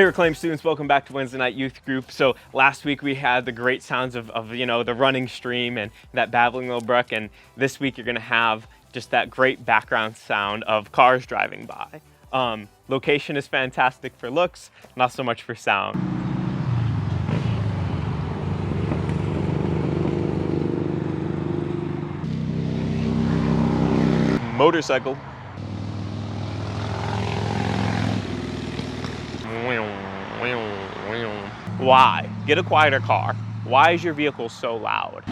Hey Reclaim students, welcome back to Wednesday Night Youth Group. So last week we had the great sounds of the running stream and that babbling little brook, and this week you're gonna have just that great background sound of cars driving by. Location is fantastic for looks, not so much for sound. Motorcycle. Why? Get a quieter car. Why is your vehicle so loud?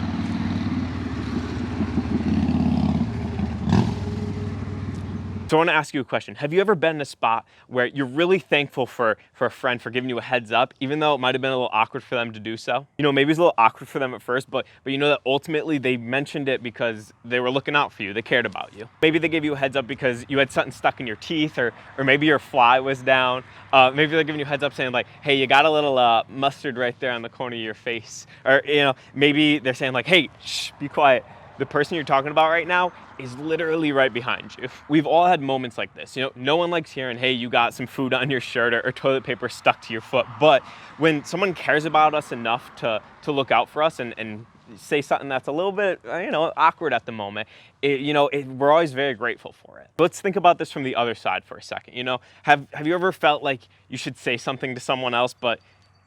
So I want to ask you a question. Have you ever been in a spot where you're really thankful for a friend for giving you a heads up, even though it might have been a little awkward for them to do so? You know, maybe it's a little awkward for them at first, but you know that ultimately they mentioned it because they were looking out for you. They cared about you. Maybe they gave you a heads up because you had something stuck in your teeth, or maybe your fly was down. Maybe they're giving you a heads up saying like, hey, you got a little mustard right there on the corner of your face. Or, you know, maybe they're saying like, hey, shh, be quiet. The person you're talking about right now is literally right behind you. We've all had moments like this. You know, no one likes hearing, hey, you got some food on your shirt or toilet paper stuck to your foot. But when someone cares about us enough to look out for us and say something that's a little bit, awkward at the moment, we're always very grateful for it. Let's think about this from the other side for a second. You know, have you ever felt like you should say something to someone else, but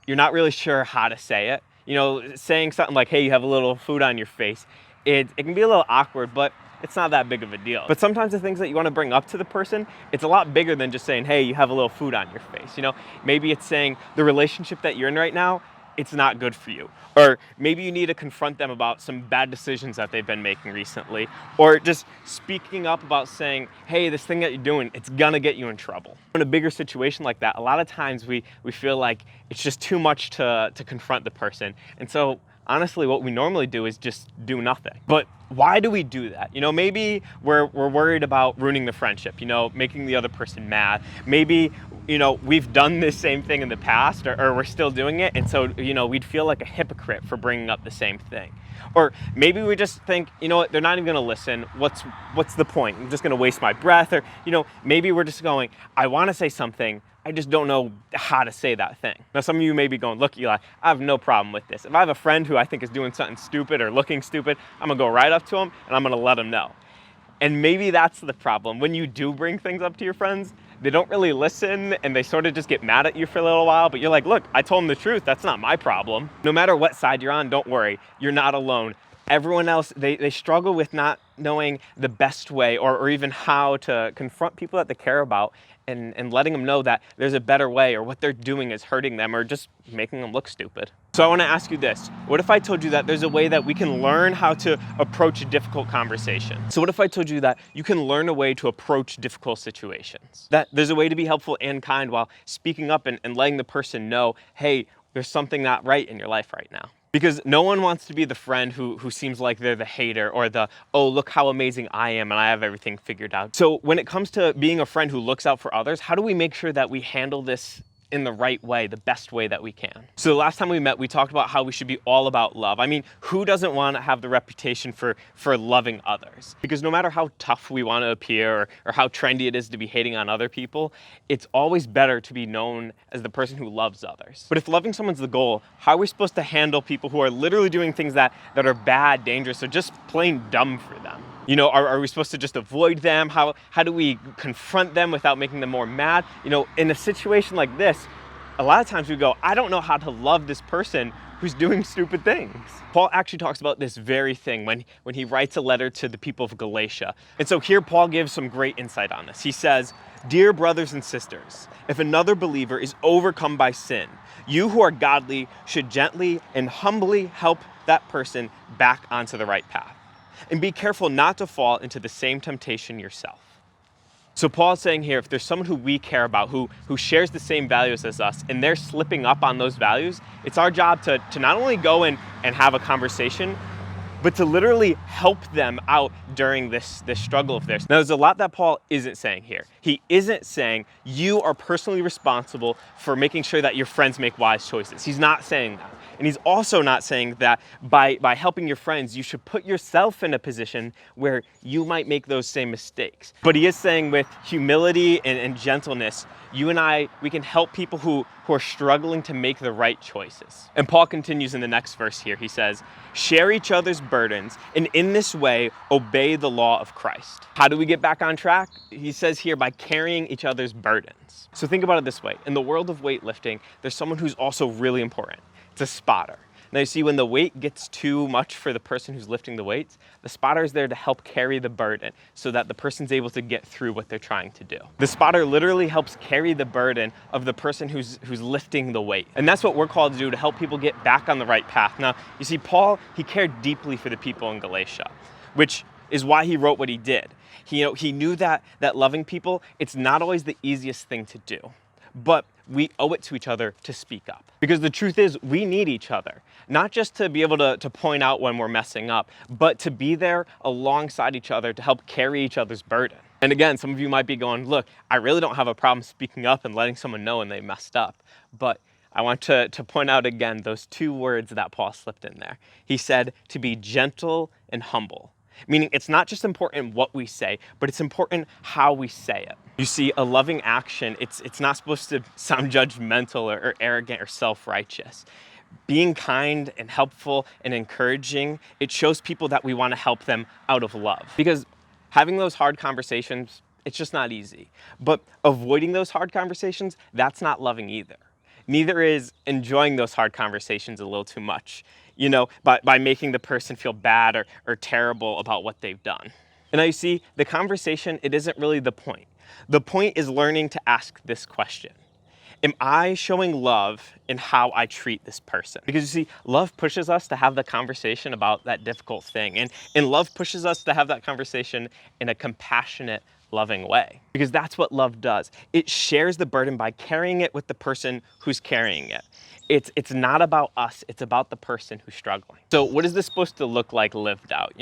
you're not really sure how to say it? You know, saying something like, hey, you have a little food on your face. It can be a little awkward, but it's not that big of a deal. But sometimes the things that you want to bring up to the person, it's a lot bigger than just saying, hey, you have a little food on your face. You know, maybe it's saying the relationship that you're in right now, it's not good for you. Or maybe you need to confront them about some bad decisions that they've been making recently. Or just speaking up about saying, hey, this thing that you're doing, it's gonna get you in trouble. In a bigger situation like that, a lot of times we feel like it's just too much to confront the person. And so honestly, what we normally do is just do nothing. But why do we do that? You know, maybe we're worried about ruining the friendship, you know, making the other person mad. Maybe, you know, we've done this same thing in the past, or we're still doing it, and so, you know, we'd feel like a hypocrite for bringing up the same thing. Or maybe we just think, you know what, they're not even gonna listen. What's the point? I'm just gonna waste my breath. Or, you know, maybe we're just going, I wanna say something, I just don't know how to say that thing. Now, some of you may be going, look, Eli, I have no problem with this. If I have a friend who I think is doing something stupid or looking stupid, I'm gonna go right up to him and I'm gonna let him know. And maybe that's the problem. When you do bring things up to your friends, they don't really listen and they sort of just get mad at you for a little while, but you're like, look, I told them the truth. That's not my problem. No matter what side you're on, don't worry. You're not alone. Everyone else, they struggle with not knowing the best way or even how to confront people that they care about and letting them know that there's a better way, or what they're doing is hurting them or just making them look stupid. So I want to ask you this. What if I told you that there's a way that we can learn how to approach a difficult conversation? So what if I told you that you can learn a way to approach difficult situations? That there's a way to be helpful and kind while speaking up and letting the person know, hey, there's something not right in your life right now. Because no one wants to be the friend who seems like they're the hater, or the, oh, look how amazing I am and I have everything figured out. So when it comes to being a friend who looks out for others, how do we make sure that we handle this in the right way, the best way that we can? So the last time we met, we talked about how we should be all about love. I mean, who doesn't want to have the reputation for loving others? Because no matter how tough we want to appear or how trendy it is to be hating on other people, it's always better to be known as the person who loves others. But if loving someone's the goal, how are we supposed to handle people who are literally doing things that are bad, dangerous, or just plain dumb for them? You know, are we supposed to just avoid them? How do we confront them without making them more mad? You know, in a situation like this, a lot of times we go, I don't know how to love this person who's doing stupid things. Paul actually talks about this very thing when he writes a letter to the people of Galatia. And so here Paul gives some great insight on this. He says, dear brothers and sisters, if another believer is overcome by sin, you who are godly should gently and humbly help that person back onto the right path. And be careful not to fall into the same temptation yourself. So Paul's saying here, if there's someone who we care about, who shares the same values as us, and they're slipping up on those values, it's our job to not only go and have a conversation, but to literally help them out during this struggle of theirs. Now, there's a lot that Paul isn't saying here. He isn't saying you are personally responsible for making sure that your friends make wise choices. He's not saying that. And he's also not saying that by helping your friends, you should put yourself in a position where you might make those same mistakes. But he is saying with humility and gentleness, you and I, we can help people who are struggling to make the right choices. And Paul continues in the next verse here. He says, share each other's burdens, and in this way, obey the law of Christ. How do we get back on track? He says here, by carrying each other's burdens. So think about it this way. In the world of weightlifting, there's someone who's also really important. It's a spotter. Now you see, when the weight gets too much for the person who's lifting the weights, the spotter is there to help carry the burden so that the person's able to get through what they're trying to do. The spotter literally helps carry the burden of the person who's lifting the weight. And that's what we're called to do, to help people get back on the right path. Now, you see, Paul, he cared deeply for the people in Galatia, which is why he wrote what he did. He knew that loving people, it's not always the easiest thing to do, but we owe it to each other to speak up. Because the truth is, we need each other, not just to be able to point out when we're messing up, but to be there alongside each other to help carry each other's burden. And again, some of you might be going, look, I really don't have a problem speaking up and letting someone know when they messed up. But I want to point out again those two words that Paul slipped in there. He said to be gentle and humble. Meaning it's not just important what we say, but it's important how we say it. You see, a loving action, it's not supposed to sound judgmental or arrogant or self-righteous. Being kind and helpful and encouraging, it shows people that we want to help them out of love. Because having those hard conversations, it's just not easy. But avoiding those hard conversations, that's not loving either. Neither is enjoying those hard conversations a little too much, by making the person feel bad or terrible about what they've done. And now you see, the conversation, it isn't really the point. The point is learning to ask this question. Am I showing love in how I treat this person? Because you see, love pushes us to have the conversation about that difficult thing. And love pushes us to have that conversation in a compassionate, loving way. Because that's what love does. It shares the burden by carrying it with the person who's carrying it. It's not about us, it's about the person who's struggling. So what is this supposed to look like lived out?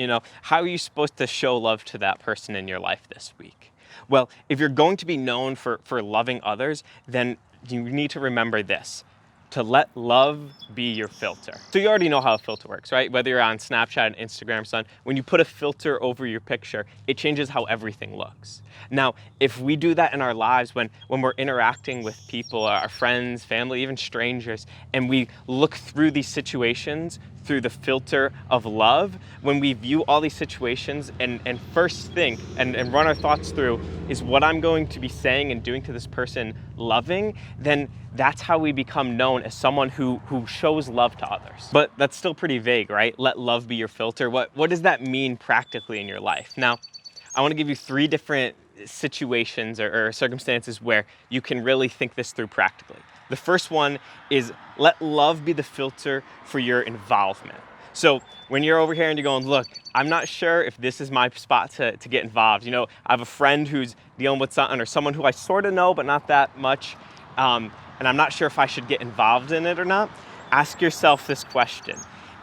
How are you supposed to show love to that person in your life this week? Well, if you're going to be known for loving others, then you need to remember this: to let love be your filter. So you already know how a filter works, right? Whether you're on Snapchat and Instagram, son, when you put a filter over your picture, it changes how everything looks. Now, if we do that in our lives, when we're interacting with people, our friends, family, even strangers, and we look through these situations through the filter of love, when we view all these situations and first think and run our thoughts through, is what I'm going to be saying and doing to this person loving, then that's how we become known as someone who shows love to others. But that's still pretty vague, right? Let love be your filter. What does that mean practically in your life? Now, I want to give you 3 different situations or circumstances where you can really think this through practically. The first one is let love be the filter for your involvement. So when you're over here and you're going, look, I'm not sure if this is my spot to get involved. I have a friend who's dealing with something, or someone who I sort of know, but not that much. And I'm not sure if I should get involved in it or not. Ask yourself this question.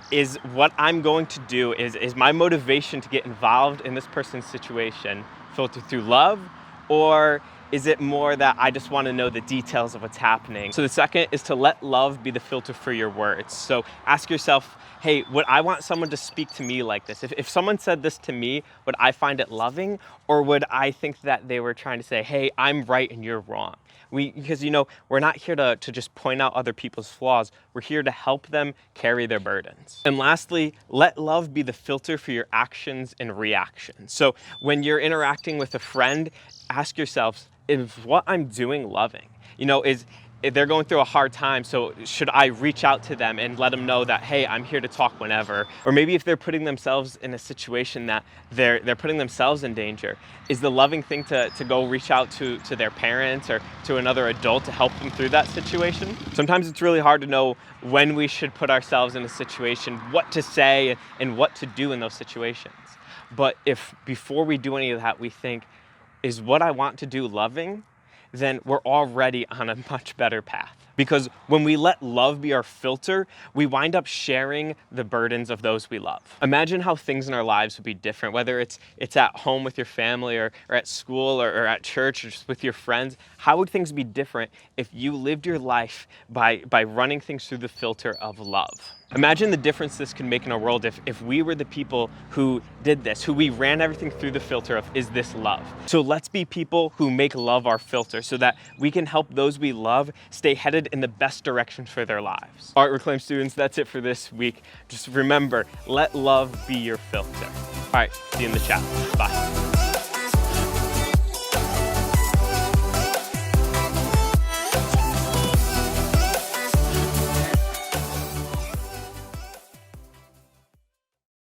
Is what I'm going to do, is my motivation to get involved in this person's situation filtered through love, or is it more that I just want to know the details of what's happening? So the second is to let love be the filter for your words. So ask yourself, hey, would I want someone to speak to me like this? If someone said this to me, would I find it loving? Or would I think that they were trying to say, hey, I'm right and you're wrong? Because we're not here to just point out other people's flaws. We're here to help them carry their burdens. And lastly, let love be the filter for your actions and reactions. So when you're interacting with a friend, ask yourself, is what I'm doing loving? If they're going through a hard time, so should I reach out to them and let them know that, hey, I'm here to talk whenever? Or maybe if they're putting themselves in a situation that they're putting themselves in danger, is the loving thing to go reach out to their parents or to another adult to help them through that situation? Sometimes it's really hard to know when we should put ourselves in a situation, what to say and what to do in those situations. But if before we do any of that, we think, is what I want to do loving? Then we're already on a much better path. Because when we let love be our filter, we wind up sharing the burdens of those we love. Imagine how things in our lives would be different, whether it's at home with your family or at school or at church or just with your friends. How would things be different if you lived your life by running things through the filter of love? Imagine the difference this can make in our world if we were the people who did this, who we ran everything through the filter of, is this love? So let's be people who make love our filter so that we can help those we love stay headed in the best direction for their lives. All right, Reclaim students, that's it for this week. Just remember, let love be your filter. All right, see you in the chat. Bye.